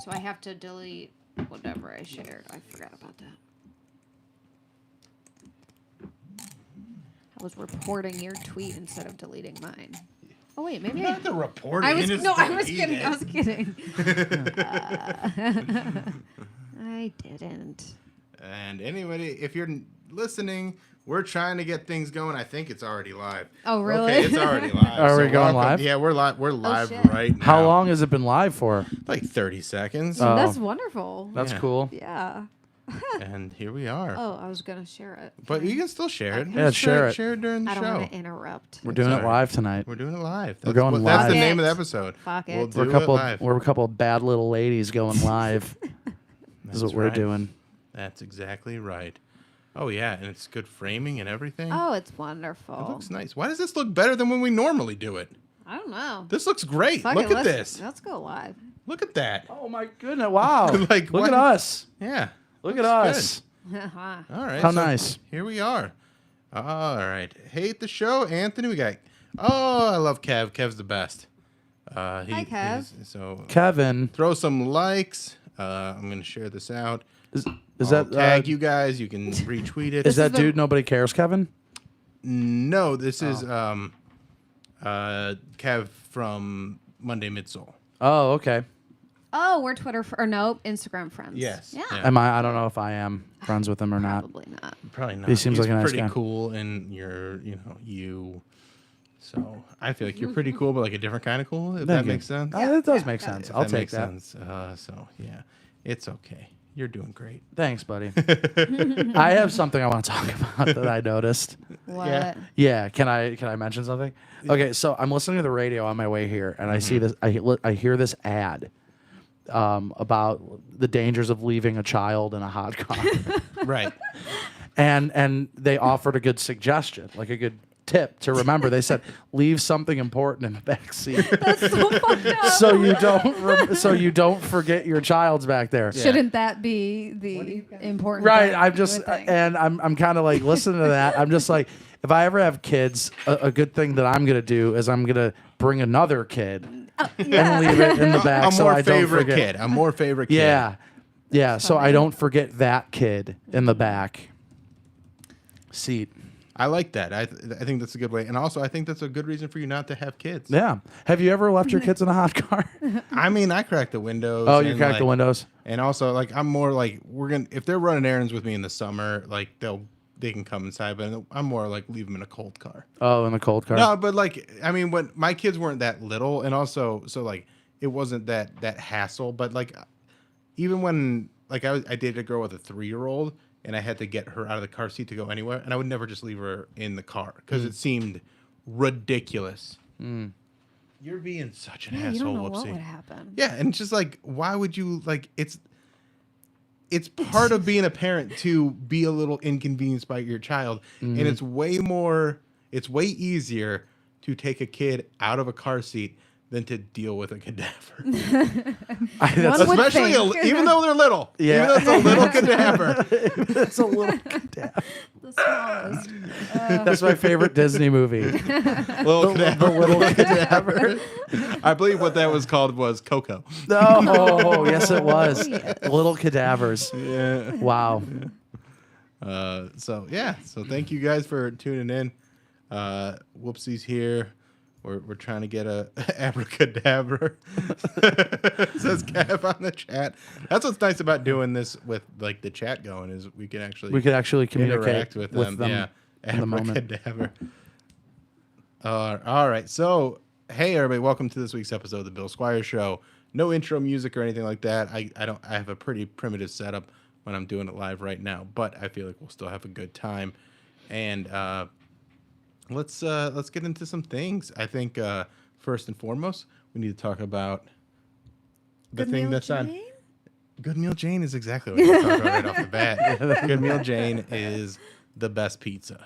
So I have to delete whatever I shared. I forgot about that. I was reporting your tweet instead of deleting mine. Oh wait, maybe Not the reporting. I was it's no, I the was kidding. eating. I was kidding. I didn't. And anybody, if you're listening, we're trying to get things going. I think it's already live. Oh, really? Okay, it's already live. Are we going welcome. live? Yeah, we're live. We're live shit. right now. How long has it been live for? Like 30 seconds. Oh. That's wonderful. That's Yeah. cool. Yeah. And here we are. Oh, I was gonna share it. But you can still share it. Yeah, share it. Share it during the I don't show. want to interrupt. We're doing it alright. live tonight. We're doing it live. We're going That's the live. name of the Fuck it. episode. Fuck it. We'll do We're a couple. it live. We're a couple of bad little ladies going live. This is That's what we're right. doing. That's exactly right. Oh, yeah, and it's good framing and everything. Oh, it's wonderful. It looks nice. Why does this look better than when we normally do it? I don't know. This looks great. Fuck Look it, at this. Let's go live. Look at that. Oh my goodness! Wow! Like, Look what? at us! Yeah. Look at Looks us! All right. How so nice. Here we are. All right. Hate the show, Anthony. We got. Oh, I love Kev. Kev's the best. Hi, Kev. So Kevin, throw some likes. I'm gonna share this out. is I'll that tag you guys? You can retweet it. Is that the- dude nobody cares, Kevin? No, this is Kev from Monday Midsole. Oh, okay. Oh, we're Twitter or no Instagram friends. Yes. Yeah. Yeah. Am I? I don't know if I am friends with him or not. Probably not. Probably not. He seems He's like a nice pretty guy. cool, and you're, you. So I feel like you're pretty cool, but like a different kind of cool. If that Thank you. makes sense. It does Yeah, make that sense. is. I'll That take makes that. sense. So yeah, it's okay. You're doing great. Thanks, buddy. I have something I want to talk about that I noticed. What? Yeah. Yeah, can I mention something? Okay, so I'm listening to the radio on my way here, and I see this. I hear this ad about the dangers of leaving a child in a hot car, Right. and they offered a good suggestion, like a good tip to remember. They said leave something important in the back seat, That's so fucked up. so you don't forget your child's back there. Shouldn't that be the important? Right. part I'm you just would think? and I'm kind of like listening to that. I'm just like, if I ever have kids, a good thing that I'm gonna do is I'm gonna bring another kid and leave it in the back A so more I don't favorite forget. kid. A more favorite kid. Yeah, yeah. So I funny. don't forget that kid in the back seat. I like that. I think that's a good way, and also I think that's a good reason for you not to have kids. Yeah. Have you ever left your kids in a hot car? I mean, I crack the windows. Oh, you and, crack the like, windows. And also, like, I'm more like if they're running errands with me in the summer, like they can come inside, but I'm more like leave them in a cold car. Oh, in the cold car. No, but like I mean, when my kids weren't that little, and also so like it wasn't that hassle. But like even when like I dated a girl with a 3-year-old, and I had to get her out of the car seat to go anywhere, and I would never just leave her in the car because it seemed ridiculous. You're being such an Yeah, asshole, you don't know what Whoopsie. would happen. Yeah, and it's just like, why would you like? It's part of being a parent to be a little inconvenienced by your child, and it's way easier to take a kid out of a car seat than to deal with a cadaver. That's, One would Especially think. even though they're little. Yeah. Even though it's a little cadaver. that's a little cadaver. The smallest. That's my favorite Disney movie. Little cadaver. The little cadaver. I believe what that was called was Coco. Oh, yes, it was. yes. Little cadavers. Yeah. Wow. So thank you guys for tuning in. Whoopsie's here. We're trying to get a abracadabra. Says Kev on the chat. That's what's nice about doing this with like the chat going is we could actually communicate interact with them. Yeah, in the moment. abracadabra. All right. So hey everybody, welcome to this week's episode of the Bill Squire Show. No intro music or anything like that. I have a pretty primitive setup when I'm doing it live right now, but I feel like we'll still have a good time. And let's get into some things. I think first and foremost, we need to talk about the Good thing Meal that's on. Jane? Good Meal Jane is exactly what we're talking about right off the bat. Good Meal Jane is the best pizza.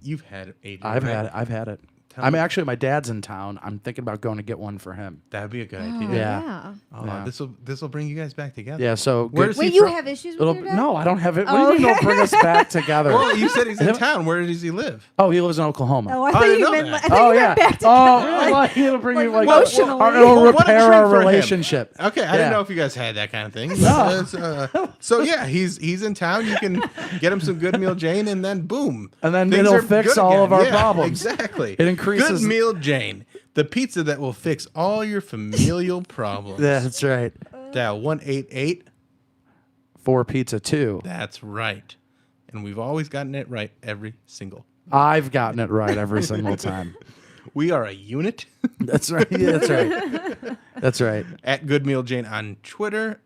You've had it, Adrian. I've right? had it. I've had it. I'm actually, my dad's in town. I'm thinking about going to get one for him. That'd be a good Oh, idea. Yeah. Oh, Yeah. this will bring you guys back together. Yeah, so Where's Wait, he you from? have issues with your dad? No, I don't have it. What Oh, do you mean okay. don't bring us back together? Well, you said he's in town. Where does he live? Oh, he lives in Oklahoma. Oh, I I thought didn't you know meant. that. I thought Oh, you yeah. meant back to Oh, like, it'll bring you like emotionally. it'll What a repair treat our for him. relationship. Okay, I didn't know if you guys had that kind of thing. So yeah, he's in town. You can get him some Good Meal Jane, and then boom, And then things it'll are fix good all again. of our Yeah, problems. Exactly. It increases- Good Meal Jane, the pizza that will fix all your familial problems. Yeah, that's right. Dial 188. For pizza too. That's right. And we've always gotten it right every single. I've gotten it right every single time. We are a unit. That's right. Yeah, that's right. That's right. At Good Meal Jane on Twitter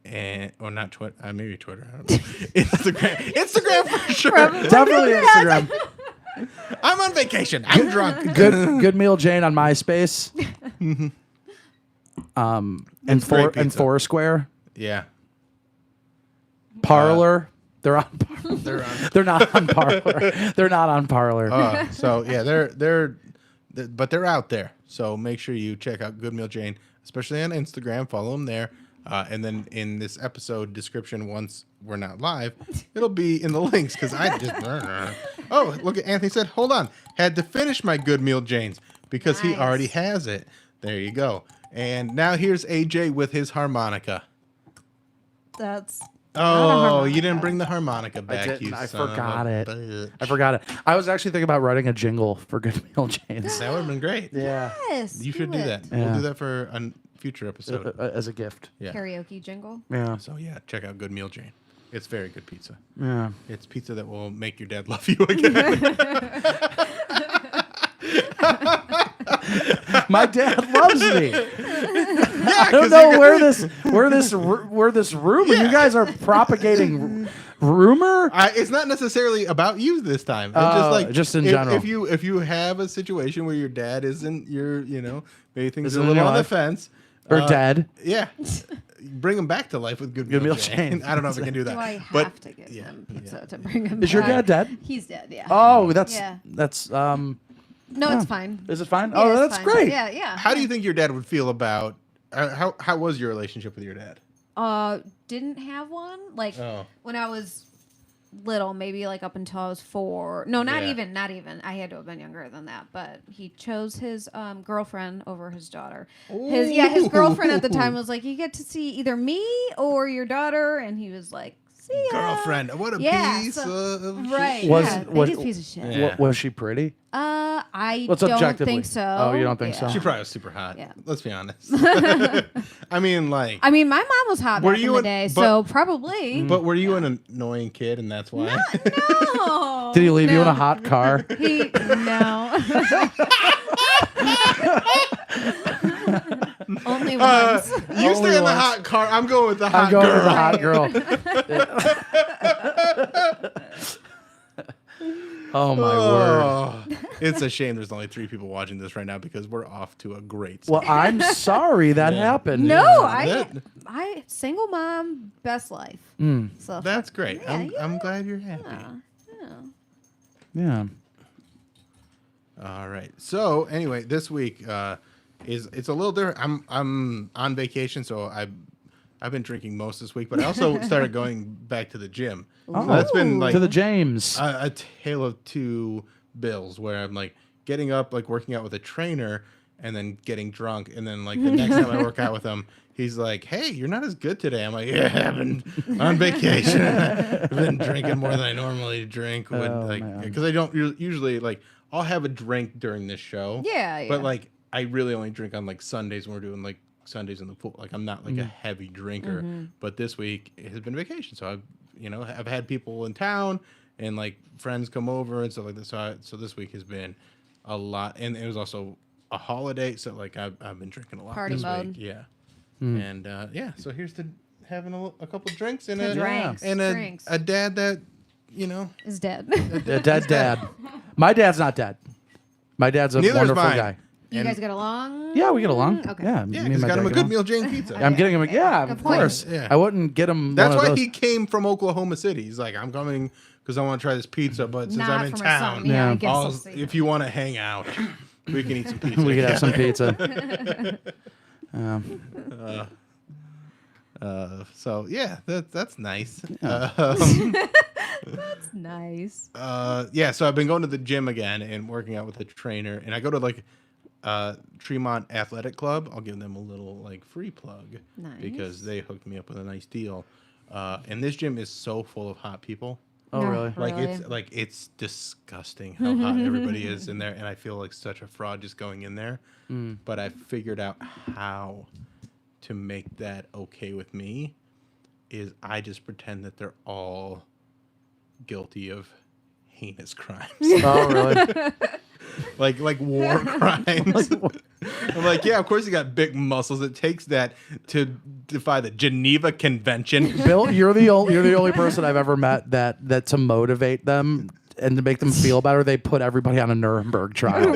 or not Twitter, maybe Twitter. I don't know. Instagram for sure. Definitely Instagram. I'm on vacation. I'm drunk. Good Meal Jane on MySpace. And It's great and pizza. Foursquare. Yeah. Parlor. They're on. They're on. They're not on Parlor. They're not on Parlor. So yeah, but they're out there. So make sure you check out Good Meal Jane, especially on Instagram. Follow them there. And then in this episode description, once we're not live, it'll be in the links because I just. Oh, look at Anthony said, hold on, had to finish my Good Meal Janes because he Nice. already has it. There you go. And now here's AJ with his harmonica. That's. Oh, you didn't bring the harmonica back. didn't. You I son of forgot a it. bitch. I forgot it. I was actually thinking about writing a jingle for Good Meal Janes. That would have been great. Yeah. Yes. You should do that. Yeah. We'll do that for a future episode. As a gift. Yeah. Karaoke jingle. Yeah. So yeah, check out Good Meal Jane. It's very good pizza. Yeah. It's pizza that will make your dad love you again. My dad loves me. Yeah, I don't know where this rumor. You guys are propagating rumor. It's not necessarily about you this time. It's Oh, just like just in general. If you have a situation where your dad isn't maybe things Isn't are a in little your on the life. fence Or dead. Yeah. Bring him back to life with Good Meal Meal Jane. Jane. I don't know if I can do that. Do I have but to give him pizza to bring him? Is your back? dad dead? He's dead. Yeah. Oh, that's Yeah. No, it's fine. Is it fine? Yeah, Oh, it's that's fine. great. Yeah, yeah. how do you think your dad would feel about how was your relationship with your dad? Didn't have one. Like Oh. when I was little, maybe like up until I was 4. No, not Yeah. even. Not even. I had to have been younger than that. But he chose his girlfriend over his daughter. His girlfriend at the time was like, "You get to see either me or your daughter," and he was like, "See ya." Girlfriend. What a Yeah, piece of shit. Right. Was- yeah, was- biggest piece of shit. Yeah. Was she pretty? I What's don't objectively? think so. Oh, you don't think so? She probably was super hot. Yeah. Let's be honest. I mean, like, I mean, my mom was hot Were back in you the an- day, but- so probably. but were you an annoying kid, and that's why? No. Did he leave you in no. a hot car? No. Only once. You Only stay in the once. hot car. I'm going with the hot I'm going girl. with the hot girl. Oh my word. Oh, it's a shame there's only 3 people watching this right now because we're off to a great start. Well, I'm sorry that happened. No, That- I single mom, best life. So That's great. Yeah, I'm glad you're happy. Yeah. All right. So anyway, this week it's a little different. I'm on vacation, so I've been drinking most this week, but I also started going back to the gym. So that's been like To the James. a tale of 2 bills, where I'm like getting up, like working out with a trainer, and then getting drunk, and then like the next time I work out with him, he's like, "Hey, you're not as good today." I'm like, "Yeah, I've been on vacation. I've been drinking more than I normally drink, man. because I don't usually like I'll have a drink during this show. Yeah, But yeah. like I really only drink on like Sundays when we're doing like Sundays in the pool. Like I'm not like a heavy drinker. But this week it has been vacation, so I've had people in town and like friends come over and stuff like this. So this week has been a lot, and it was also a holiday, so like I've been drinking a lot Party this mode. week. Yeah, and so here's to having a couple drinks and The drinks, and drinks. a dad that is dead. A dead dad. My dad's not dead. My dad's a Neither is wonderful mine. guy. You And- guys get along? Yeah, we get along. Okay. Yeah, Yeah, me and he's my got dad him a get good along. meal Jane pizza. I'm getting him. Okay. Yeah, Good of point. course. Yeah. I wouldn't get him. That's one of why those. he came from Oklahoma City. He's like, I'm coming because I want to try this pizza, but since Not I'm in for my town, son. Yeah, I Yeah. guess I'll see. if you want to hang out, We can eat some pizza. We could have some together. pizza. So yeah, that's nice. That's nice. Yeah, so I've been going to the gym again and working out with a trainer, and I go to like Tremont Athletic Club. I'll give them a little like free plug because they hooked me up with a nice deal. And this gym is so full of hot people. Oh, really? Like it's disgusting how hot everybody is in there, and I feel like such a fraud just going in there. But I figured out how to make that okay with me. Is I just pretend that they're all guilty of heinous crimes. Oh, really? like war crimes. I'm like, yeah, of course you got big muscles. It takes that to defy the Geneva Convention. Bill, you're the only person I've ever met that to motivate them and to make them feel better, they put everybody on a Nuremberg trial.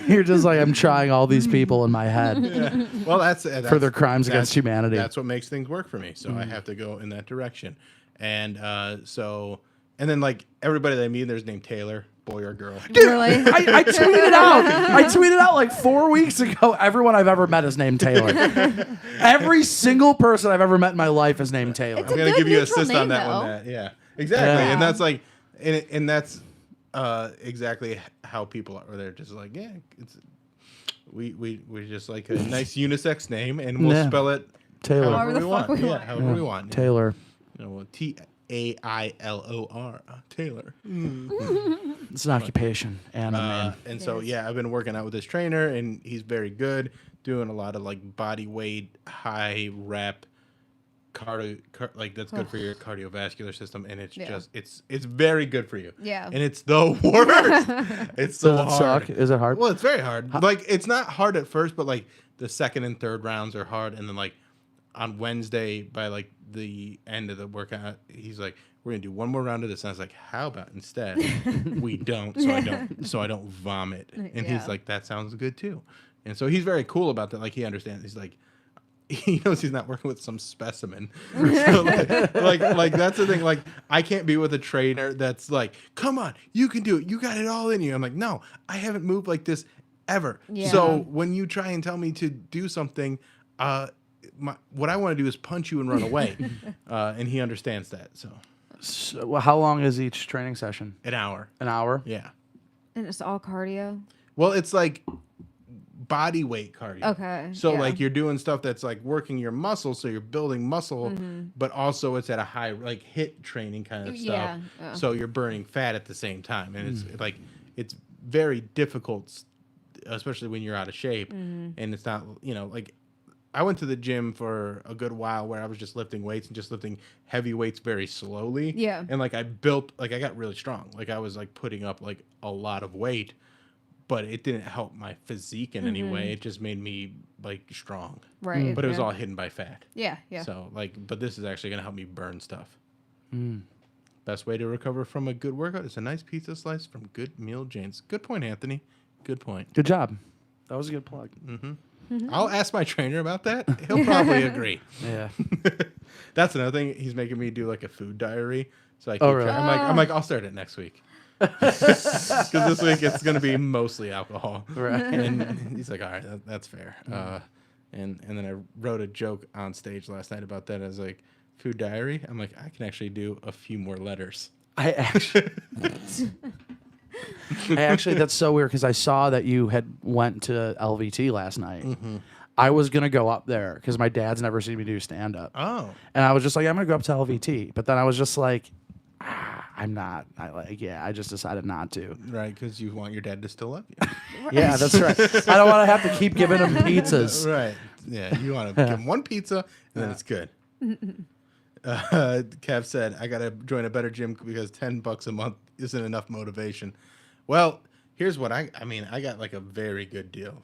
You're just like, I'm trying all these people in my head. Yeah. Well, that's for their crimes against humanity. That's what makes things work for me. So I have to go in that direction. And and then like everybody that I meet, there's named Taylor, boy or girl. Dude, really? I tweeted out. I tweeted out like 4 weeks ago. Everyone I've ever met is named Taylor. Every single person I've ever met in my life is named Taylor. I'm gonna give you an assist on that one. Yeah, exactly. Yeah. And that's like, and that's exactly how people are. They're just like, yeah, it's we just like a nice unisex name, and we'll spell it Taylor. However we want. However we want. Taylor. You know, Tailor. Taylor. It's an occupation and a name. And so yeah, I've been working out with this trainer, and he's very good, doing a lot of like body weight, high rep like that's good for your cardiovascular system, and it's just it's very good for you. Yeah. And it's the worst. It's so hard. Suck? Is it hard? Well, it's very hard. Like it's not hard at first, but like the second and third rounds are hard, and then like on Wednesday by like the end of the workout, he's like, we're gonna do one more round of this. And I was like, how about instead we don't, so I don't vomit. And he's like, that sounds good too. And so he's very cool about that. Like he understands. He's like, he knows he's not working with some specimen. So like that's the thing. Like I can't be with a trainer that's like, come on, you can do it. You got it all in you. I'm like, no, I haven't moved like this ever. Yeah. So when you try and tell me to do something, what I want to do is punch you and run away. And he understands that. So how long is each training session? An hour. An hour? Yeah. And it's all cardio? Well, it's like body weight cardio. Okay. So like you're doing stuff that's like working your muscles, so you're building muscle, but also it's at a high like HIIT training kind of stuff. Yeah. So you're burning fat at the same time, and it's like it's very difficult, especially when you're out of shape, and it's not like. I went to the gym for a good while where I was just lifting weights and just lifting heavy weights very slowly. Yeah. And like I got really strong. Like I was like putting up like a lot of weight, but it didn't help my physique in any way. It just made me like strong. Right. But it was all hidden by fat. Yeah. Yeah. So like, but this is actually going to help me burn stuff. Best way to recover from a good workout is a nice pizza slice from Good Meal Jane's. Good point, Anthony. Good point. Good job. That was a good plug. I'll ask my trainer about that. He'll probably agree. Yeah. That's another thing. He's making me do like a food diary. So I keep really? I'm like, I'll start it next week. Because this week it's going to be mostly alcohol. Right. And he's like, all right, that's fair. And then I wrote a joke on stage last night about that. I was like, food diary? I'm like, I can actually do a few more letters. I actually, that's so weird because I saw that you had went to LVT last night. I was going to go up there because my dad's never seen me do stand-up. Oh. And I was just like, I'm going to go up to LVT. But then I was just like, I'm not. I just decided not to. Right, because you want your dad to still love you. Yeah, that's right. I don't want to have to keep giving him pizzas. Right. Yeah, you want to give him one pizza, and then it's good. Kev said, I got to join a better gym because $10 a month isn't enough motivation. Well, here's what I got like a very good deal.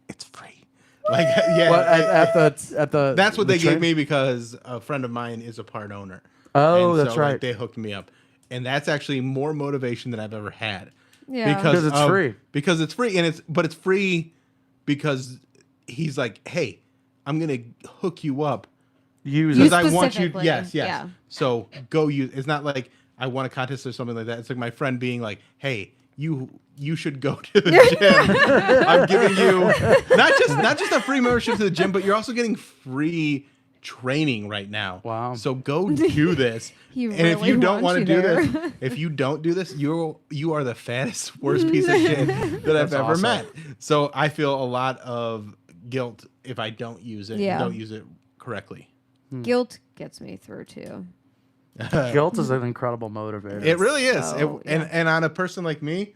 It's free. Like, yeah. What, at the that's what they gave me because a friend of mine is a part owner. Oh, and that's so, right. Like, they hooked me up. And that's actually more motivation than I've ever had. Yeah. Because it's free. Because it's free. But it's free because he's like, hey, I'm going to hook you up use because it. I want you. specifically, Yes. yeah. So go use. It's not like I want a contest or something like that. It's like my friend being like, "Hey, you should go to the gym. I'm giving you not just a free membership to the gym, but you're also getting free training right now. Wow. So go do this. He And if really you don't wants want to you do there. this, if you don't do this, you are the fattest, worst piece of shit that I've ever awesome. met. So I feel a lot of guilt if I don't use it. Yeah. Don't use it correctly. Guilt gets me through too. Guilt is an incredible motivator. It really is. So, And on a person like me,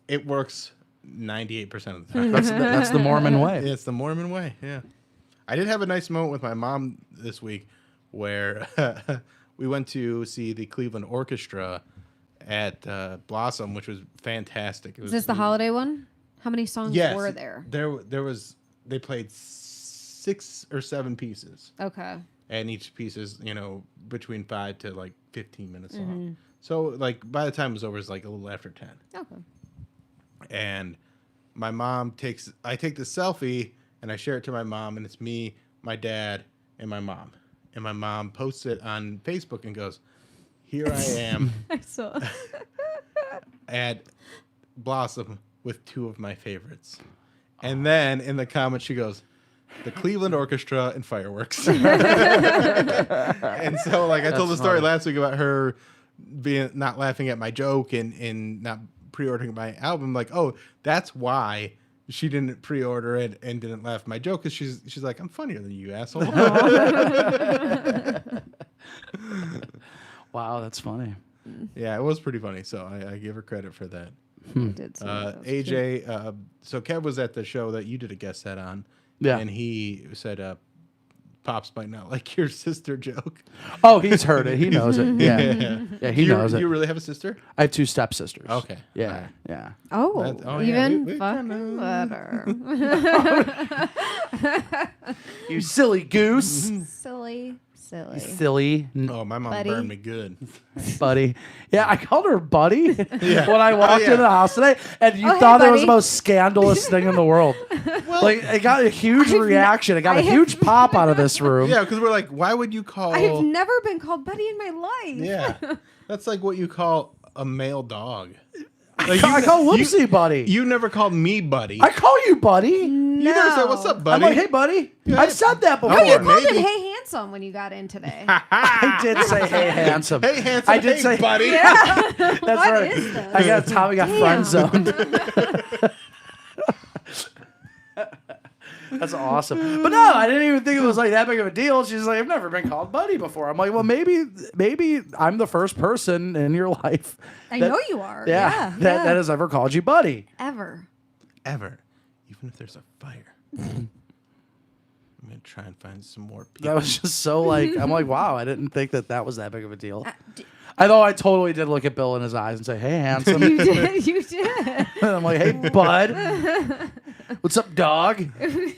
it works 98% of the time. That's the Mormon way. It's the Mormon way. Yeah. I did have a nice moment with my mom this week where we went to see the Cleveland Orchestra at Blossom, which was fantastic. Is this the holiday one? How many songs were there? They played 6 or 7 pieces. Okay. And each piece is, between 5 to like 15 minutes long. So like by the time it was over, it was like a little after 10. Okay. And my mom I take the selfie and I share it to my mom, and it's me, my dad, and my mom. And my mom posts it on Facebook and goes, "Here I am I saw. at Blossom with 2 of my favorites." And then in the comments she goes, "The Cleveland Orchestra and fireworks." And so like I told the story last week about her not laughing at my joke and not pre-ordering my album. Like, oh, that's why she didn't pre-order it and didn't laugh at my joke, because she's like, "I'm funnier than you, asshole." Wow, that's funny. Yeah, it was pretty funny. So I give her credit for that. I did see that. That was cute. AJ, so Kev was at the show that you did a guest set on. Yeah. And he said, Pops might not like your sister joke. Oh, he's heard it. He knows it. Yeah, he knows it. You really have a sister? I have 2 stepsisters. Okay. Yeah, All right. yeah. Oh, yeah, even we fucking better. You silly goose. Silly. Silly Oh, my mom Buddy. burned me good. buddy. Yeah, I called her buddy Yeah. when I walked Oh, yeah. into the house today, and you Oh, hey, thought it was the buddy. most scandalous thing in the world. Like, it got a huge reaction. It got I a have- huge pop out of this room. Yeah, because we're like, why would you call... I've never been called buddy in my life. Yeah. That's like what you call a male dog. Like, I call Whoopsie buddy. You never called me buddy. I call you buddy. You never said, "What's up, I'm buddy?" like, hey, buddy. Yeah. I've said that before. Oh, You called maybe. him Hey Handsome when you got in today. I did say, hey, handsome. Hey, handsome. I did hey, say, buddy. That's What right. is this? I got Tommy got friend zoned. That's awesome. But no, I didn't even think it was like that big of a deal. She's like, I've never been called buddy before. I'm like, well, maybe I'm the first person in your life. I know you are. Yeah, Yeah. that has ever called you buddy. Ever. Ever. Even if there's a fire. I'm going to try and find some more people. That was just so like, I'm like, wow, I didn't think that was that big of a deal. D- I thought I totally did look at Bill in his eyes and say, hey, handsome. You did. You did. And I'm like, hey, bud. What's up, dog? It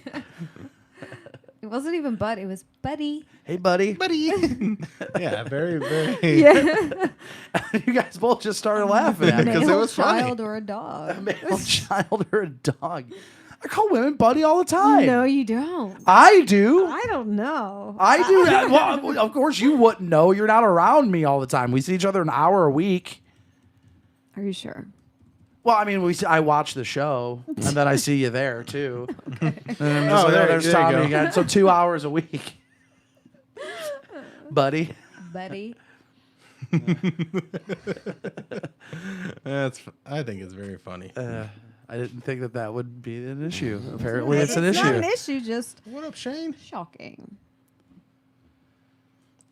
wasn't even bud. It was buddy. Hey, buddy. buddy. Yeah, very, very. Yeah. You guys both just started laughing at me. Because it Male was funny. child or a dog. Male child or a dog. I call women buddy all the time. No, you don't. I do. I don't know. I do. Well, of course, you wouldn't know. You're not around me all the time. We see each other an hour a week. Are you sure? Well, I mean, I watch the show, and then I see you there, too. And I'm just Oh, like, there- there's there you Tommy go. again. So 2 hours a week. Buddy. Buddy. I think it's very funny. I didn't think that would be an issue. Apparently, it's an Not issue. an issue, just What up, Shane? shocking.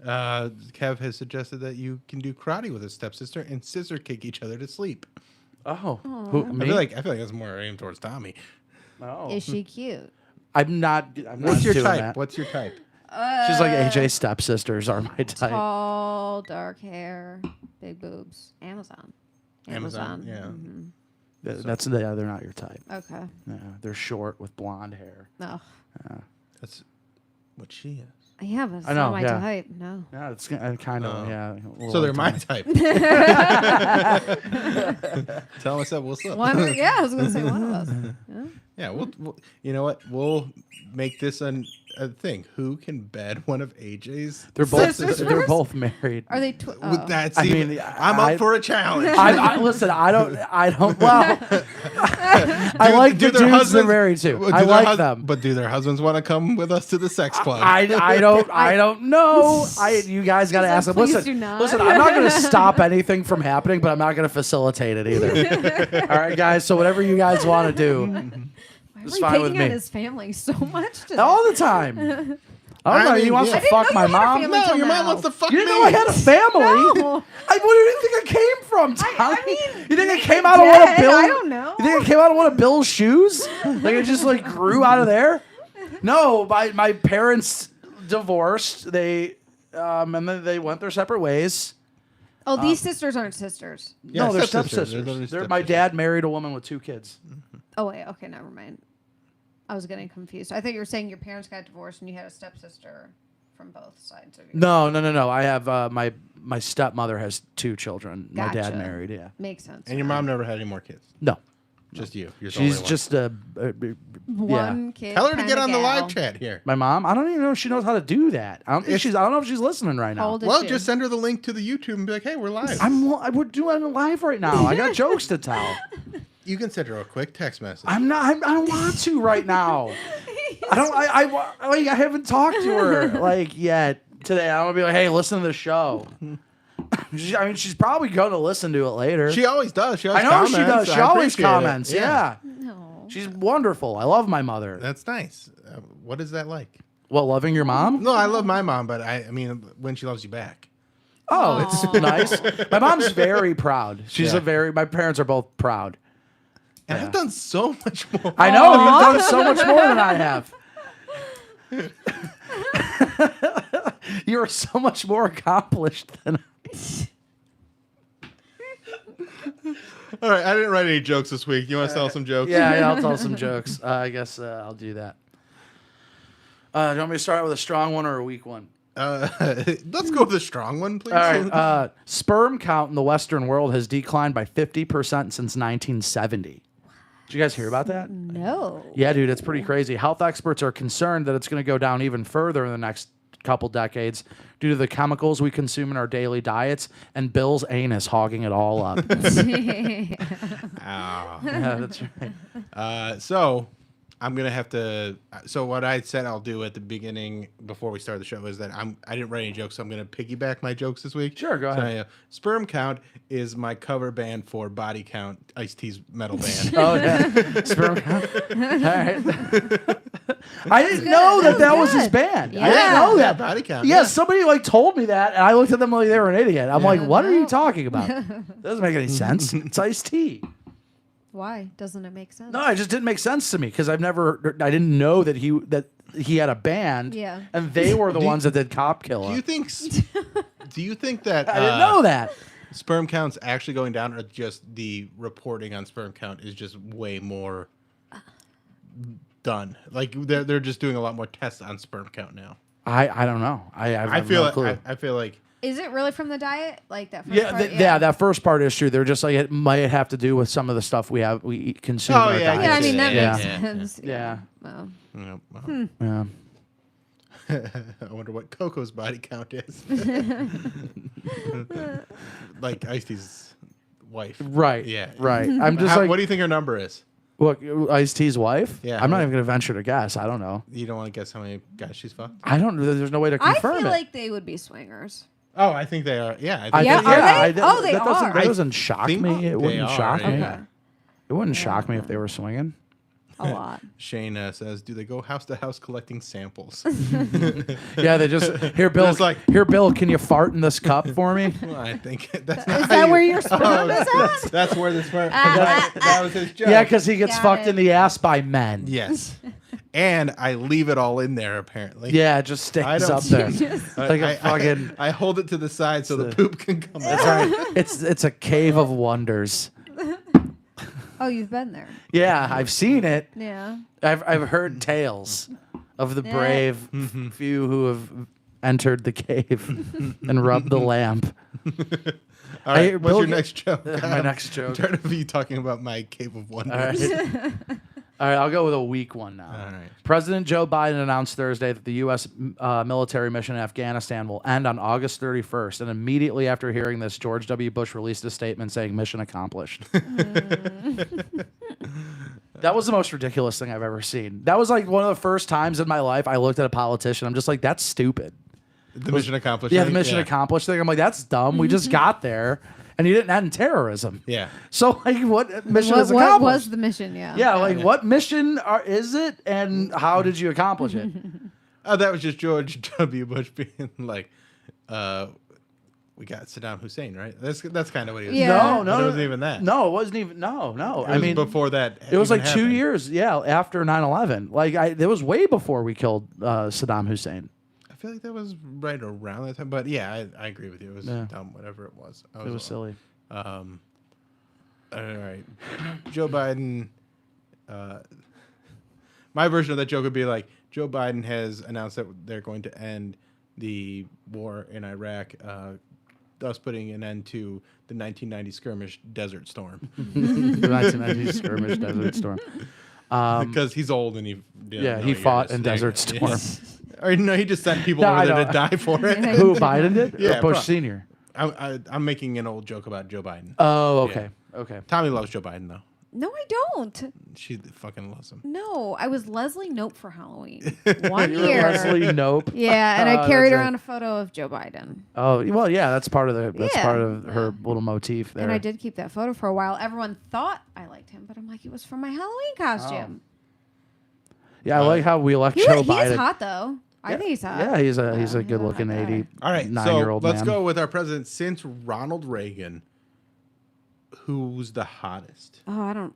Kev has suggested that you can do karate with his stepsister and scissor kick each other to sleep. Oh. Who, I me? feel like that's more aimed towards Tommy. Oh. Is she cute? I'm not What's your doing type? that. What's your type? She's like AJ stepsisters are my type. Tall, dark hair, big boobs. Amazon. Amazon, yeah. Mhm. They're not your type. Okay. Yeah, they're short with blonde hair. No. That's what she is. Yeah, but it's I know, not my yeah. type. No. Yeah, it's kind of yeah. So they're my type. Tell us that what's up. I was gonna say one of us. Yeah. Yeah, we'll you know what? We'll make this a thing. Who can bed one of AJ's? They're both Sisters? they're both married. Are they? With that, I see, mean, I'm up for a challenge. Listen, I don't. Well, I like the dudes husbands, they're married to. do I their like them. But do their husbands want to come with us to the sex club? I don't know. You guys got to ask them. Please Listen, do not. listen. I'm not going to stop anything from happening, but I'm not going to facilitate it either. All right, guys. So whatever you guys want to do, it's Why are fine we with picking on me. his family so much today? All the time. I don't know. He wants to fuck my mom. family No, till your mom now. wants to fuck You me. didn't know I had a family. No. Where do you think I came from, Tommy? I mean, you think I maybe came out of one of dead, Bill's? I don't know. You think I came out of one of Bill's shoes? Like it just like grew out of there? No, my parents divorced. They and then they went their separate ways. Oh, these sisters aren't sisters. Yeah, No, they're stepsisters. stepsisters. They're literally My stepsisters. dad married a woman with 2 kids. Oh wait, okay, never mind. I was getting confused. I thought you were saying your parents got divorced and you had a stepsister from both sides of your No. I have my stepmother has 2 children. My dad Gotcha. married. Yeah. Makes sense. And your mom never had any more kids. No, Just you. You're the she's only one. just One kid. Tell her to kinda get on the gal. live chat here. my mom. I don't even know if she knows how to do that. I don't know if she's listening right How now. old is Well, she? just send her the link to the YouTube and be like, "Hey, we're live." We're doing it live right now. I got jokes to tell. You can send her a quick text message. I'm not. I don't want to right now. I don't. I haven't talked to her like yet today. I want to be like, hey, listen to the show. She's probably going to listen to it later. She always does. She always I know comments. she does. She I always appreciate it. comments. Yeah. No. She's wonderful. I love my mother. That's nice. What is that like? What, loving your mom? No, I love my mom, but I mean, when she loves you back. Oh, it's nice. My mom's very proud. She's Yeah. my parents are both proud. And Yeah. I've done so much more. I know you've done so much more than I have. You're so much more accomplished than All right, I didn't write any jokes this week. You want to tell some jokes? Yeah, I'll tell some jokes. I guess I'll do that. Do you want me to start out with a strong one or a weak one? Let's go with the strong one, please. All right. Sperm count in the Western world has declined by 50% since 1970. Did you guys hear about that? No. Yeah, dude, it's pretty crazy. Health experts are concerned that it's going to go down even further in the next couple decades due to the chemicals we consume in our daily diets and Bill's anus hogging it all up. Ow. Yeah, that's right. So I'm gonna have to. So what I said I'll do at the beginning before we start the show is that I didn't write any jokes, so I'm gonna piggyback my jokes this week. Sure, go ahead. Sperm Count is my cover band for Body Count, Ice-T's metal band. Oh, yeah. Sperm count. All right. I didn't know that was his band. I didn't Yeah. know that. Body Count. Yeah, somebody like told me that, and I looked at them like they were an idiot. I'm like, what are you No. talking about? Doesn't make any sense. It's Ice-T. Why doesn't it make sense? No, it just didn't make sense to me because I didn't know that he had a band. Yeah. And they were the ones that did Cop Killer. Do you think that I didn't know that. sperm count's actually going down, or just the reporting on sperm count is just way more done? Like they're just doing a lot more tests on sperm count now. I don't know. I have no clue. I feel like Is it really from the diet? Like that first Yeah, part? that first part is true. They're just like it might have to do with some of the stuff we consume. Oh, in our yeah, diets. Yeah, I mean, that Yeah. makes Yeah. sense. Yeah. Well, Yeah. I wonder what Coco's body count is. Like Ice-T's wife. Right. Yeah. Right. I'm just like, what do you think her number is? look, Ice-T's wife? Yeah. I'm not even going to venture to guess. I don't know. You don't want to guess how many guys she's fucked? I don't know. There's no way to I confirm feel it. like they would be swingers. Oh, I think they are. Yeah. I Yeah, think- are they? Oh, they that doesn't, are. That doesn't shock think me. they It wouldn't are, shock me. yeah. It wouldn't shock me if they were swinging. A lot. Shane says, "Do they go house to house collecting samples?" Yeah, they just here, Bill. It's like- Here, Bill. Can you fart in this cup for me? Well, I think that's not. Is how that you- where your sperm is at? That's where the sperm. That was his joke. Yeah, because he gets Got fucked it. in the ass by men. Yes, and I leave it all in there apparently. Yeah, it just I stays don't up there. Just- Like a fucking. I hold it to the side so the poop can come out. That's right. It's a cave of wonders. Oh, you've been there. Yeah, I've seen it. Yeah. I've heard tales of the brave few who have entered the cave and rubbed the lamp. All right, what's your next joke? My next joke. I'm tired of you talking about my Cave of Wonders. All right, I'll go with a weak one now. All right. President Joe Biden announced Thursday that the U.S. Military mission in Afghanistan will end on August 31st. And immediately after hearing this, George W. Bush released a statement saying, "Mission accomplished." That was the most ridiculous thing I've ever seen. That was like one of the first times in my life I looked at a politician. I'm just like, that's stupid. The mission accomplished. Yeah, the mission accomplished thing. I'm like, that's dumb. We just got there. And he didn't end terrorism. Yeah. So, like, what mission is accomplished? What was the mission? Yeah. Yeah, like, what mission is it, and how did you accomplish it? Oh, that was just George W. Bush being like, we got Saddam Hussein, right? That's kind of what he was saying. No, But it wasn't even that. No, it wasn't even, no. I mean, before that. It was like 2 happened. years, after 9/11. Like, it was way before we killed Saddam Hussein. I feel like that was right around that time. But yeah, I agree with you. It was dumb, whatever it was. It was silly. All right. Joe Biden. My version of that joke would be like, Joe Biden has announced that they're going to end the war in Iraq, thus putting an end to the 1990 skirmish Desert Storm. The 1990 skirmish Desert Storm. Because he's old and he fought in Desert Storm. Yeah. Or no, he just sent people over there to die for it. Who, Biden did? Yeah, or Bush Sr.? I'm making an old joke about Joe Biden. Oh, okay. Yeah. Okay. Tommy loves Joe Biden, though. No, I don't. She fucking loves him. No, I was Leslie Knope for Halloween. You were Leslie Knope. Yeah, and I carried around a photo of Joe Biden. Oh, well, yeah, that's part of her little motif there. And I did keep that photo for a while. Everyone thought I liked him, but I'm like, it was for my Halloween costume. Yeah, I like how we elect Joe Biden. He's hot though. I think he's hot. Yeah, he's a good-looking 89-year-old All right, so let's go with our president since Ronald Reagan. Who's the hottest? Oh, I don't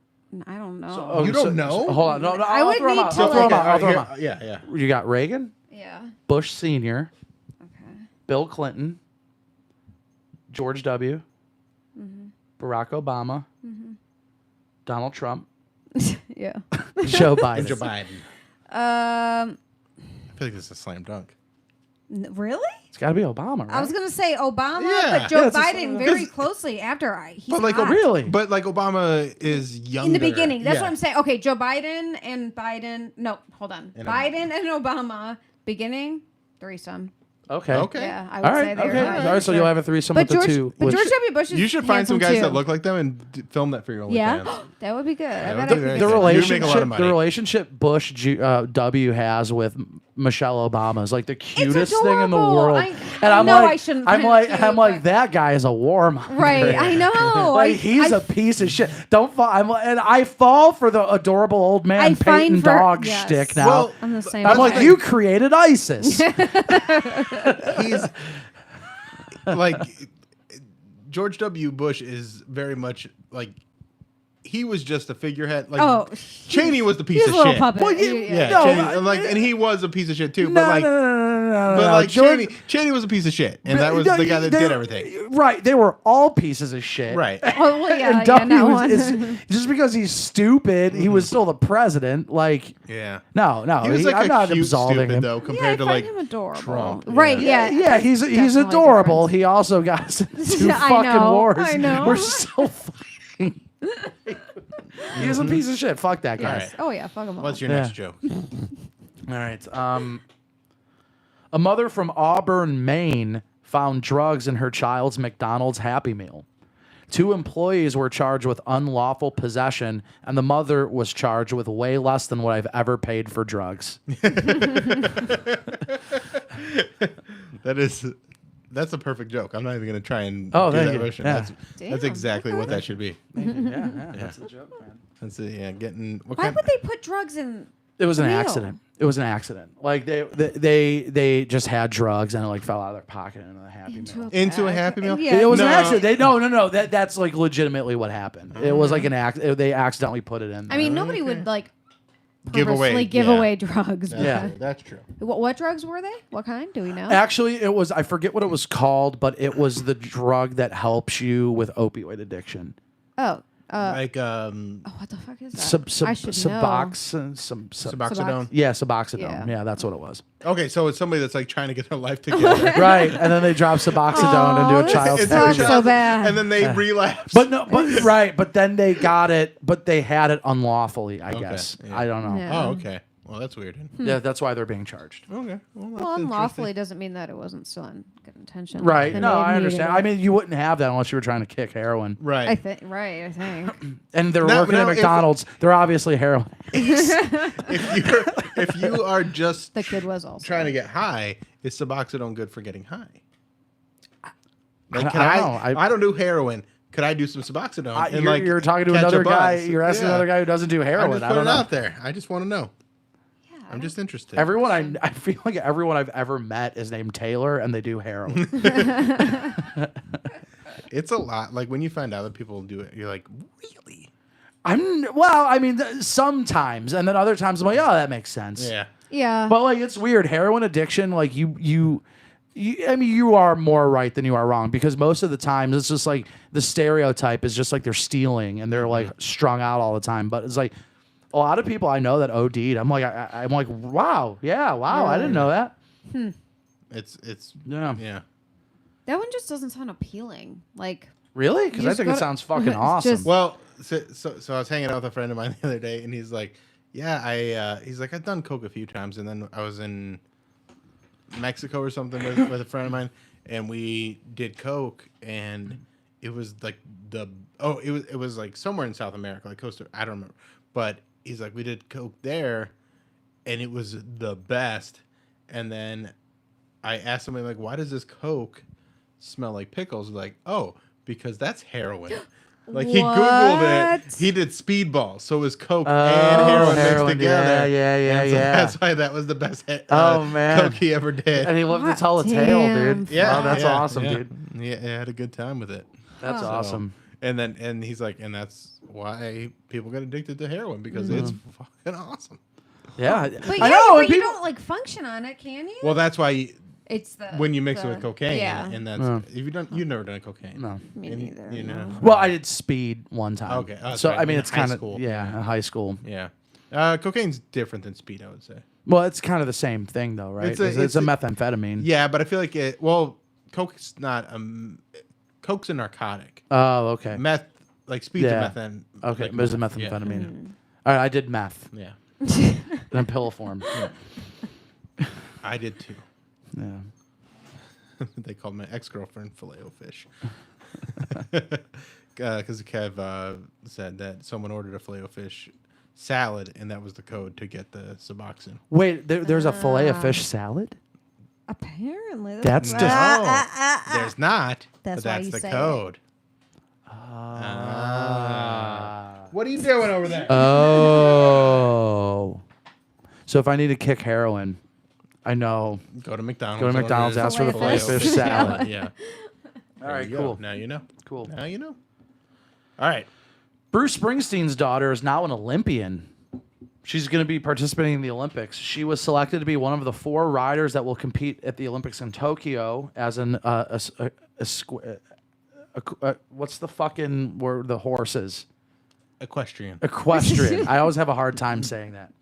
know. So, you don't know? Hold on, no, I would need to I'll throw him out. Yeah. You got Reagan, yeah. Bush Sr., Okay. Bill Clinton, George W., Barack Obama, Donald Trump, Yeah. Joe Biden. And Joe Biden. I feel like this is a slam dunk. Really? It's got to be Obama, right? I was gonna say Obama, Yeah. but Joe Yeah, it's Biden very closely after he's But like, hot. really? But like Obama is younger. In the beginning. That's Yeah. what I'm saying. Okay, Joe Biden and Biden. No, hold on. Biden and Obama, beginning, threesome. Okay. Yeah, I All would right. say they're Okay. hot. All right. So you'll have a threesome But with the two. But George W. Bush is You should find some guys handsome, that too. look like them and film that for your OnlyFans. Yeah, that would be good. I bet would I be could very The good. do that. You'd make a lot of relationship, money. the relationship Bush W has with Michelle Obama is like the cutest thing in the adorable. world. I know I shouldn't I'm find like, it cute, I'm like but- that guy is a warmonger. Right, I know. Like he's a piece of shit. Don't fall. And I fall for the adorable old man I find Peyton for- dog yes. shtick now. Well, I'm the same. I'm like, way. you created ISIS. He's like George W. Bush is very much like he was just a figurehead. Like Cheney was the piece he's of a little shit. puppet. Well, Yeah, No, Cheney, and he was a piece of shit too. But like, no. like George- Cheney was a piece of shit, and that was the guy that did everything. Right. They were all pieces of shit. Right. Oh, well, yeah, And yeah, W that was, one. is, just because he's stupid, he was still the president. Like, Yeah. no, He was like I'm a not cute absolving stupid him. though, Yeah, I compared to find like him adorable. Trump. Right? Yeah. Yeah, he's Definitely adorable. difference. He also got us into I fucking know, wars. I know. We're so fighting. He's a piece of shit. Fuck that guy. Yes. Oh yeah, fuck him all. What's your next joke? All right. A mother from Auburn, Maine, found drugs in her child's McDonald's Happy Meal. 2 employees were charged with unlawful possession, and the mother was charged with way less than what I've ever paid for drugs. That's a perfect joke. I'm not even gonna try and Oh, do thank that you. version. Yeah. That's exactly what that should be. Yeah, that's the joke, man. That's it. Yeah, getting what Why kind? would they put drugs in? It was an Meal. accident. It was an accident. Like they just had drugs and it like fell out of their pocket into the Happy Meal. Into a Happy Meal? Yeah. It was No. an accident. No. That's like legitimately what happened. It was like an They accidentally put it in. I mean, nobody would like Give away- purposely give yeah. away drugs. Yeah. That's true. What drugs were they? What kind? Do we know? Actually, it was. I forget what it was called, but it was the drug that helps you with opioid addiction. Oh, Like Oh, what the fuck is that? I should Suboxone. Yeah, Suboxone. Yeah, that's what it was. Okay, so it's somebody that's like trying to get their life together. Right, and then they drop Suboxone and do a child's It sucks so bad. And then they relapse. But then they got it, but they had it unlawfully, I guess. Yeah. I don't know. Yeah. Oh, okay. Well, that's weird. Yeah, that's why they're being charged. Okay. Well, that's unlawfully doesn't mean that it wasn't still in good intention. Right. And No, they I needed understand. it. I mean, you wouldn't have that unless you were trying to kick heroin. right. I think. And they're Now- working at now if- McDonald's. They're obviously heroin. if you are just The kid was also trying to get high, is Suboxone good for getting high? Like, I can don't I? know. I don't do heroin. Could I do some Suboxone? And You're talking to catch another a buzz? guy. You're asking Yeah. another guy who doesn't do I heroin. just I put don't it know. out there. I just want to know. Yeah, I'm just interested. Everyone I feel like everyone I've ever met is named Taylor, and they do heroin. It's a lot. Like when you find out that people do it, you're like, really? Sometimes, and then other times I'm like, oh, that makes sense. Yeah. Yeah. But like, it's weird. Heroin addiction, like you are more right than you are wrong, because most of the time it's just like the stereotype is just like they're stealing and they're like strung out all the time. But it's like a lot of people I know that OD'd. I'm like, I'm like, wow, I didn't know that. It's Yeah. That one just doesn't sound appealing. Like, Really? Because I think it sounds fucking awesome. just- well. So I was hanging out with a friend of mine the other day, and he's like, yeah, he's like, I've done coke a few times, and then I was in Mexico or something with a friend of mine, and we did coke, and it was like it was like somewhere in South America, like Costa, I don't remember, but he's like, we did coke there, and it was the best. And then I asked somebody like, why does this coke smell like pickles? Like, oh, because that's heroin. Like he Googled it. He did speedball, so it was coke and heroin mixed together. Yeah. And so that's why that was the best man. coke he ever did. And he lived to tell a tale, Damn. dude. Yeah, Oh, that's awesome, yeah. dude. Yeah, I had a good time with it. That's awesome. And he's like, and that's why people get addicted to heroin, because it's fucking awesome. Yeah. But I know. but you don't like function on it, can you? Well, that's why It's the when you mix it with cocaine, Yeah. and that's if you've never done cocaine. No. Me And, neither. You know. Well, I did speed one time. Okay. Oh, that's so right. I mean, In it's high kind of school. in high school. Yeah. Cocaine's different than speed, I would say. Well, it's kind of the same thing, though, right? It's a methamphetamine. Yeah, but I feel like coke's not coke's a narcotic. Oh, okay. Meth, like speed's a Okay, like there's a meth, methamphetamine. All right, I did meth Yeah. in pill form. I did too. Yeah. They called my ex-girlfriend Filet-O-Fish. Because Kev said that someone ordered a Filet-O-Fish salad, and that was the code to get the Suboxone. Wait, there's a fillet of fish salad? Apparently, That's No, just there's not. That's but why that's you the say code. What are you doing over there? Oh. So if I need to kick heroin, I know. Go to McDonald's. Go to McDonald's, order ask for the Filet-O-Fish fish salad. Yeah. All right, There you cool. go. Now you know. Cool. Now you know. All right. Bruce Springsteen's daughter is now an Olympian. She's going to be participating in the Olympics. She was selected to be one of the 4 riders that will compete at the Olympics in Tokyo as what's the fucking word? The horses. Equestrian. Equestrian. I always have a hard time saying that.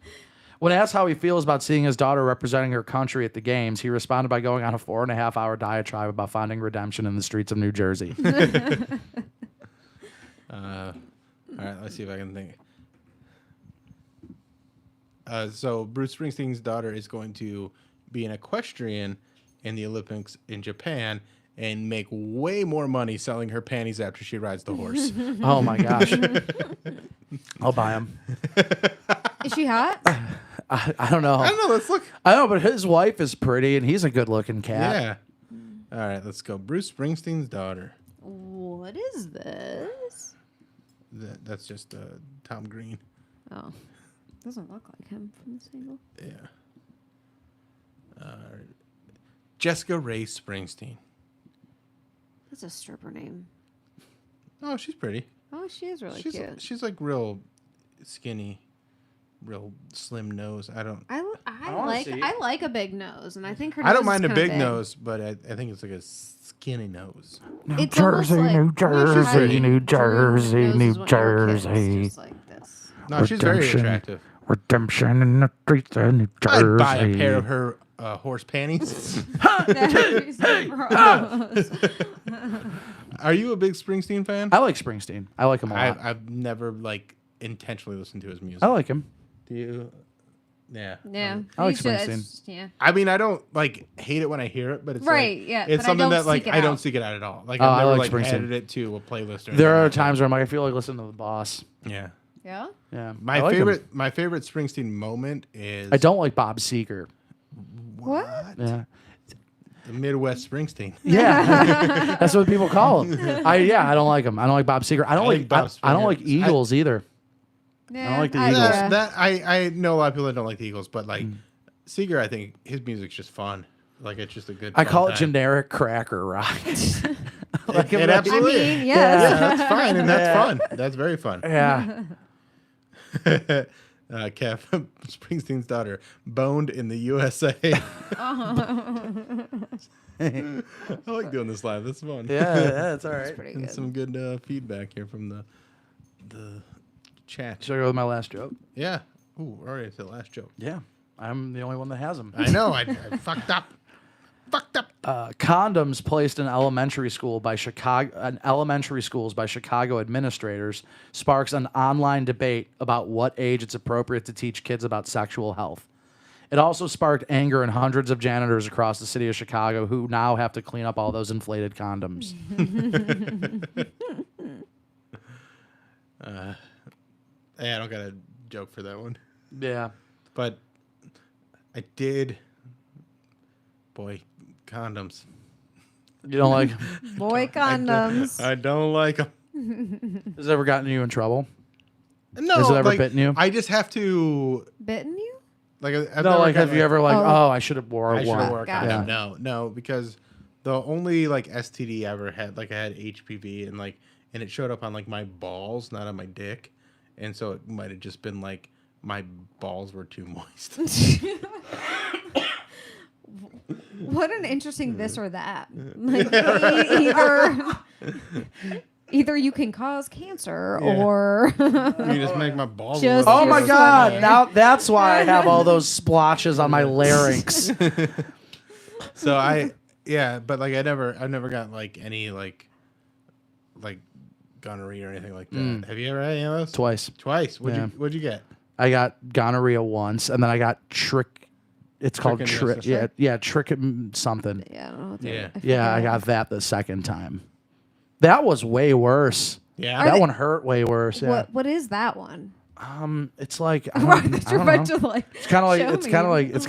When asked how he feels about seeing his daughter representing her country at the games, he responded by going on a 4.5-hour diatribe about finding redemption in the streets of New Jersey. All right, let's see if I can think. So Bruce Springsteen's daughter is going to be an equestrian in the Olympics in Japan and make way more money selling her panties after she rides the horse. Oh my gosh. I'll buy him. Is she hot? I don't know. I don't know. Let's look. I know, but his wife is pretty and he's a good looking cat. Yeah. All right, let's go. Bruce Springsteen's daughter. What is this? That's just Tom Green. Oh, doesn't look like him from this angle. Yeah. Jessica Ray Springsteen. That's a stripper name. Oh, she's pretty. Oh, she is really cute. She's like real skinny. real slim nose. I like a big nose, and I think her. I don't nose mind is a kinda big nose, but I think it's like a skinny nose. New Jersey, New Jersey, New Jersey, New Jersey. Just like this. No, she's very attractive. Redemption in the streets of New Jersey. I'd buy a pair of her horse panties. Are you a big Springsteen fan? I like Springsteen. I like him a lot. I've never intentionally listened to his music. I like him. Do you? Yeah. Yeah. I like Springsteen. Yeah. I mean, I don't hate it when I hear it, but it's right. Yeah. it's but something I don't that I don't seek it out at all. Like I I've never like Springsteen. added it to a playlist. Or There are anything like times where I'm like, I feel like listening to the boss. that. Yeah. Yeah. Yeah. My I like favorite him. my favorite Springsteen moment is I don't like Bob Seger. What? Yeah. The Midwest Springsteen. Yeah. That's what people call him. I don't like him. I don't like Bob Seger. I don't like Eagles either. Yeah. I don't like the Eagles. I know a lot of people that don't like the Eagles, but Seeger, I think his music's just fun. Like it's just a good. I call it time. generic cracker rock. It absolutely. I mean, Yeah, yes. that's fine, and that's fun. That's very fun. Yeah. Kev, Springsteen's daughter, boned in the USA. I like doing this live. This is fun. Yeah, it's all right. Pretty And good. some good feedback here from the chat. Should I go with my last joke? Yeah. Ooh, already it's the last joke. Yeah. I'm the only one that has them. I know. I fucked up. Fucked up. Condoms placed in elementary schools by Chicago administrators sparks an online debate about what age it's appropriate to teach kids about sexual health. It also sparked anger in hundreds of janitors across the city of Chicago who now have to clean up all those inflated condoms. I don't got a joke for that one. Yeah. But I did. Boy, condoms. You don't like Boy condoms. I don't like them. Has it ever gotten you in trouble? No. Has it ever bitten you? I just have to. Bitten you? Have you ever I should have wore I should have wore a Got condom. it. No, because the only STD I ever had, I had HPV and it showed up on my balls, not on my dick, and so it might have just been my balls were too moist. What an interesting this or that. Either you can cause cancer or You just make my balls. Just- Oh my You're God! funny. Now that's why I have all those splotches on my larynx. So but I never got any gonorrhea or anything like that. Have you ever had any of those? Twice. What'd you get? I got gonorrhea once, and then I got trick. It's called trick. Trichinosis? Yeah, trick something. yeah, I don't know what Yeah. Yeah, I got that the second time. That was way worse. Yeah. That one hurt way worse. Yeah. What is that one? It's like I Right, don't, that I you're don't about know. to like. It's kind of like show it's me.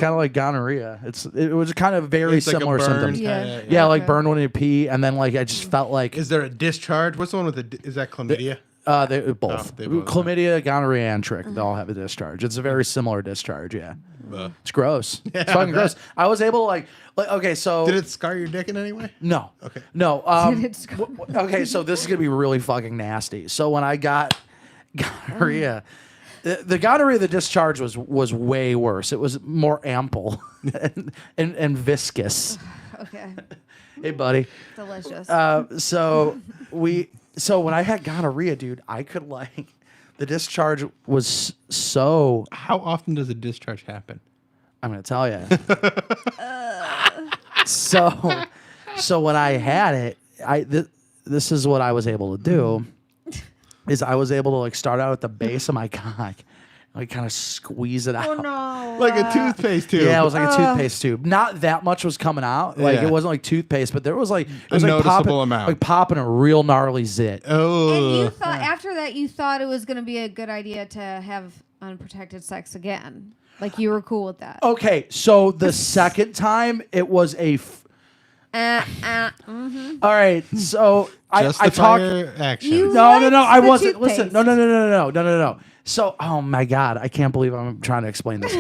kind of like gonorrhea. It was kind of very It's like a similar burn symptoms. Yeah. Yeah, like Okay. burn when you pee, and then I just felt like Is there a discharge? What's the one with is that chlamydia? they both. they both, Chlamydia, gonorrhea, and trick. They all have a discharge. It's a very similar discharge. Yeah, it's gross. It's fucking gross. I was able to okay, so Did it scar your dick in any way? no, Okay. no. Did it scar- Okay, so this is gonna be really fucking nasty. So when I got gonorrhea, the gonorrhea, the discharge was way worse. It was more ample and viscous. Okay, Hey, buddy. delicious. So when I had gonorrhea, dude, I could the discharge was so. How often does a discharge happen? I'm gonna tell you. So when I had it, this is what I was able to do. Is I was able to start out at the base of my cock, kind of squeeze it out. Oh no! Like a toothpaste tube. Yeah, it was like a toothpaste tube. Not that much was coming out. Yeah. It wasn't like toothpaste, but there was it was noticeable popping, amount. like popping a real gnarly zit. Oh. And you thought after that you thought it was going to be a good idea to have unprotected sex again. Like you were cool with that. Okay, so the second time it was a. All right, so I Justify talked. your action. You- No, liked I the wasn't. Listen, toothpaste. no. So, oh my God, I can't believe I'm trying to explain this.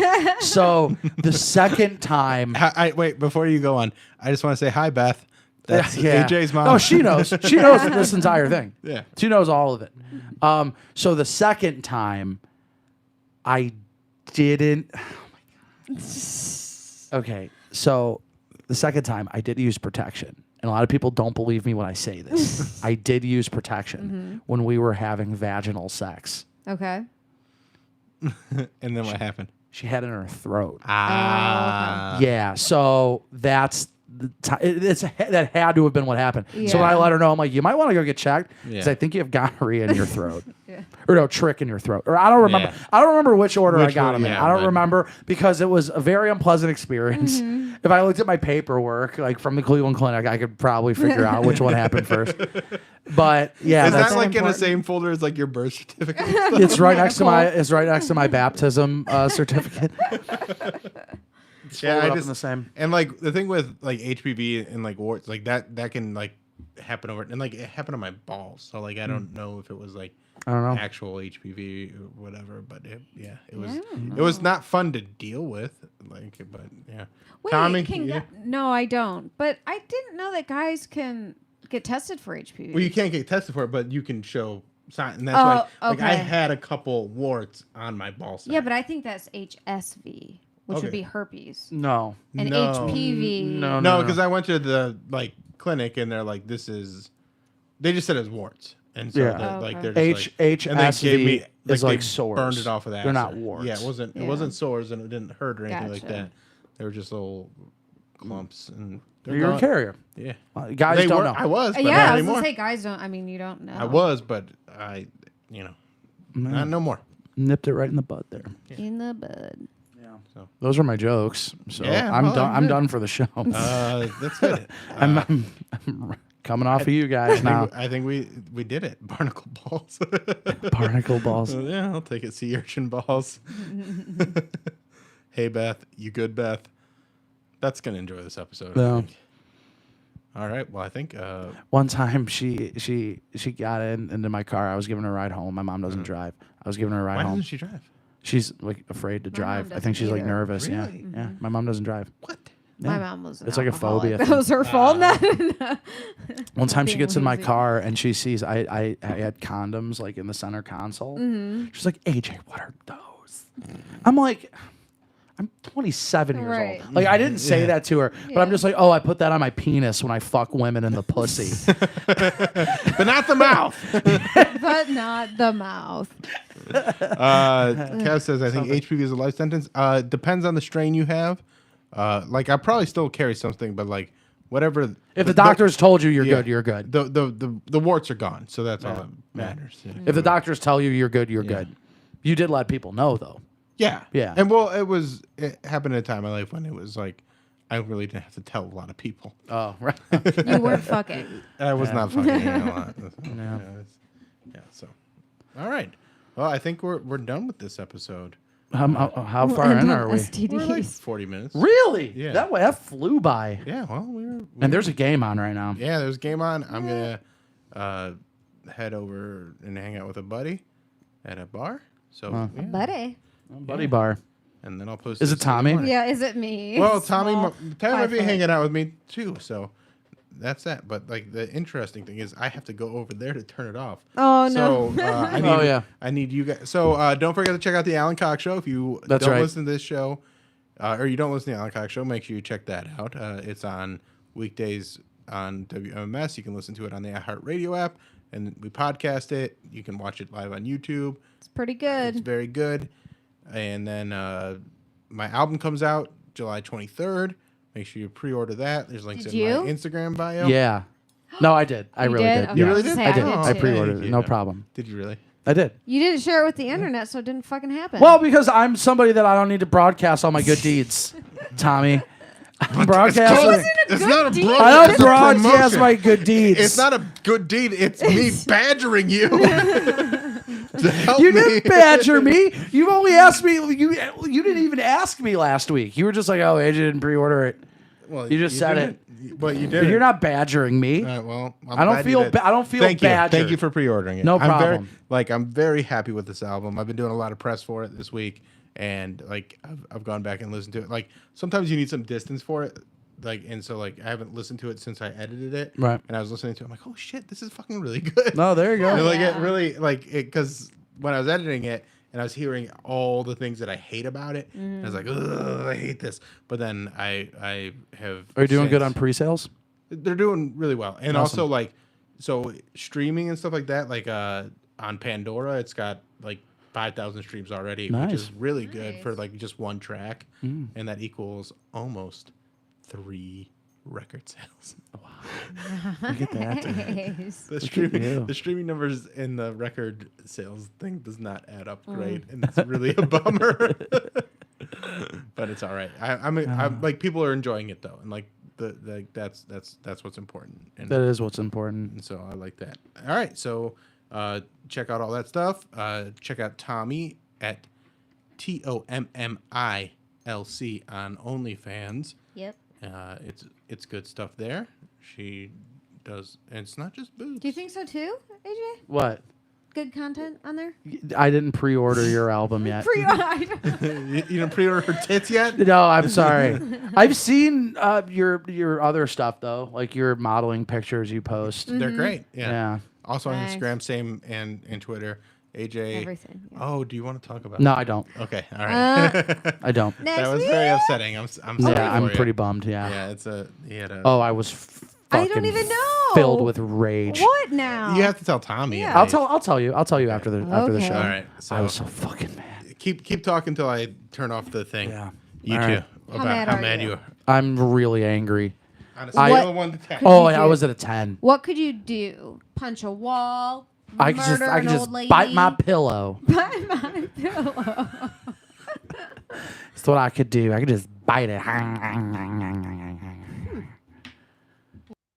So the second time, Wait, before you go on, I just want to say hi, Beth. That's yeah. AJ's mom. No, she knows. She knows this entire thing. Yeah. She knows all of it. So the second time, I didn't. Oh my God. Okay, so the second time I did use protection, and a lot of people don't believe me when I say this. I did use protection when we were having vaginal sex. Okay. And then what happened? She had it in her throat. Ah. Yeah, so that's the that had to have been what happened. Yeah. So when I let her know, I'm like, you might want to go get checked because Yeah. I think you have gonorrhea in your throat. Yeah. Or no, trick in your throat. Or I don't remember. Yeah. I don't remember which order I got one, them in. yeah, I don't but- remember because it was a very unpleasant experience. If I looked at my paperwork, like from the Cleveland Clinic, I could probably figure out which one happened first. But yeah, Is that's that like in the important. same folder as like your birth certificate? it's right next to my baptism certificate. Yeah, Folded I up just in the same. and like the thing with like HPV and like warts, like that can like happen over and like it happened on my balls. So like I don't know if it was like I don't know. actual HPV or whatever, but it was not fun to deal with. Like, but yeah. Wait, Tommy, no, I don't. But I didn't know that guys can get tested for HPV. well, you can't get tested for it, but you can show signs, and that's why. Like I okay. had a couple warts on my ball sack. Yeah, but I think that's HSV, which Okay. would be herpes. No. And No. HPV. No, because I went to the like clinic and they're like, "This is." They just said it was warts, and so Yeah. they're, like Okay. they're just like, and they HSV gave me is they like sores. burned it off with acid. They're not warts. Yeah, it wasn't. It Yeah. wasn't sores, and it didn't hurt or anything like Gotcha. that. They were just little clumps, and they're You're a gone. carrier. Yeah, Guys they don't were. know. I was, but Yeah, not I was anymore. gonna say guys don't. I mean, you don't know. I was, but not no more. Nipped it right in the bud there. in the bud. Those are my jokes. So Yeah, I'm well, done. I'm good. done for the show. That's good. I'm coming off of you guys now. I think we did it. Barnacle balls. Barnacle balls. Yeah, I'll take it. Sea urchin balls. Hey, Beth. You good, Beth? Beth's going to enjoy this episode. I Yeah. think. All right. Well, I think... One time she got into my car. I was giving her a ride home. My mom doesn't drive. I was giving her a ride why home. doesn't she drive? She's like afraid to mom drive. I doesn't think she's like either. nervous. Really? Yeah. My mom doesn't drive. What? My Yeah. mom was. An It's like a alcoholic. phobia That was her fault. One time she Being gets in my lazy. car and she sees I had condoms like in the center console. She's like, AJ, what are those? I'm like, I'm 27 years Right. old. Like I didn't say that to her, but I'm Yeah. just like, oh, I put that on my penis when I fuck women in the pussy. But not the mouth. but not the mouth. Kev says, I think HPV is a life sentence. Depends on the strain you have. Like, I probably still carry something, but like, whatever. If the doctors told you you're yeah. good, you're good. The warts are gone, so that's all that matters. Yeah. If the doctors tell you you're good, you're good. You did let people know though. Yeah. Yeah. And well, it happened at a time in my life when it was like, I really didn't have to tell a lot of people. Oh, right. You weren't fucking. I was not fucking a lot. Yeah. So, all right. Well, I think we're done with this episode. How far in are we? We're like STDs. 40 minutes. Really? Yeah. That flew by. Yeah. Well, And there's a game on right now. yeah, there's a game on. I'm gonna head over and hang out with a buddy at a bar. So, yeah. Buddy. Buddy bar. And then I'll post. Is this it Tommy? in the morning. Yeah, is it me? Well, Tommy Small, might be 5 foot. hanging out with me too. So that's that. But like the interesting thing is, I have to go over there to turn it off. Oh, no. So I need. Oh, yeah. I need you guys. So don't forget to check out the Alan Cox Show. If you That's don't right. listen to this show, or you don't listen to the Alan Cox Show, make sure you check that out. It's on weekdays on WMS. You can listen to it on the iHeartRadio app, and we podcast it. You can watch it live on YouTube. It's pretty good. It's very good. And then my album comes out July 23rd. Make sure you pre-order that. There's links Did in you? my Instagram bio. Yeah. No, I did. I You really did? did. Okay, You Yeah. really I was did? gonna I say, did. I I did pre-ordered too. it. No Yeah. problem. Did you really? I did. You didn't share it with the internet, so it didn't fucking happen. Well, because I'm somebody that I don't need to broadcast all my good deeds, Tommy. I'm broadcasting. It's not a deed. broadcast. I don't it's a broadcast promotion. my good deeds. It's not a good deed. It's me badgering you to help You me. didn't badger me. You only asked me. You didn't even ask me last week. You were just like, "Oh, AJ didn't pre-order it." Well, You just said didn't. But you did. You're not badgering me. Well, I don't feel I don't feel Thank you. badgered. Thank you for pre-ordering it. No I'm very, problem. I'm very happy with this album. I've been doing a lot of press for it this week, and like I've gone back and listened to it. Like sometimes you need some distance for it. And so I haven't listened to it since I edited it. Right. And I was listening to it. I'm like, oh shit, this is fucking really good. No, there you go. And, Yeah. it really because when I was editing it, and I was hearing all the things that I hate about it. And I was like, ugh, I hate this. But then I have. Are you doing good on pre-sales? They're doing really well, and Awesome. also like so streaming and stuff like that. Like on Pandora, it's got like 5,000 streams already, Nice. which is really good for like just one track, and that equals almost 3 record sales. Look at that. Nice. The you. streaming numbers in the record sales thing does not add up great, and it's really a bummer. But it's all right. I'm like people are enjoying it though, and like that's what's important. And That is what's important. and so I like that. All right, so check out all that stuff. Check out Tommy at TOMMILC on OnlyFans. Yep. It's good stuff there. She does, and it's not just boobs. Do you think so too, AJ? What? Good content on there? I didn't pre-order your album yet. You didn't pre-order her tits yet? No, I'm sorry. I've seen your other stuff though, like your modeling pictures you post. They're great. Yeah. Yeah. Also Nice. on Instagram, same, and Twitter. AJ. Everything. Yeah. Oh, do you want to talk about? No, I don't. Okay. All right. I don't. Next That was week? very upsetting. I'm sorry. Yeah, I'm for you. pretty bummed. Yeah. Yeah, he had a. Oh, I was. I don't fucking even know. Filled with rage. What now? You have to tell Tommy. Yeah. at least. I'll tell you after the Okay. show. All right. So I was so fucking mad. keep talking till I turn off the thing. Yeah. You All too. right. About how mad you are. I'm really angry. On a I- scale of 1 to 10. Oh, you I do? was at a 10. What could you do? Punch a wall? I could murder just an old lady? bite my pillow. Bite my pillow. That's what I could do. I could just bite it.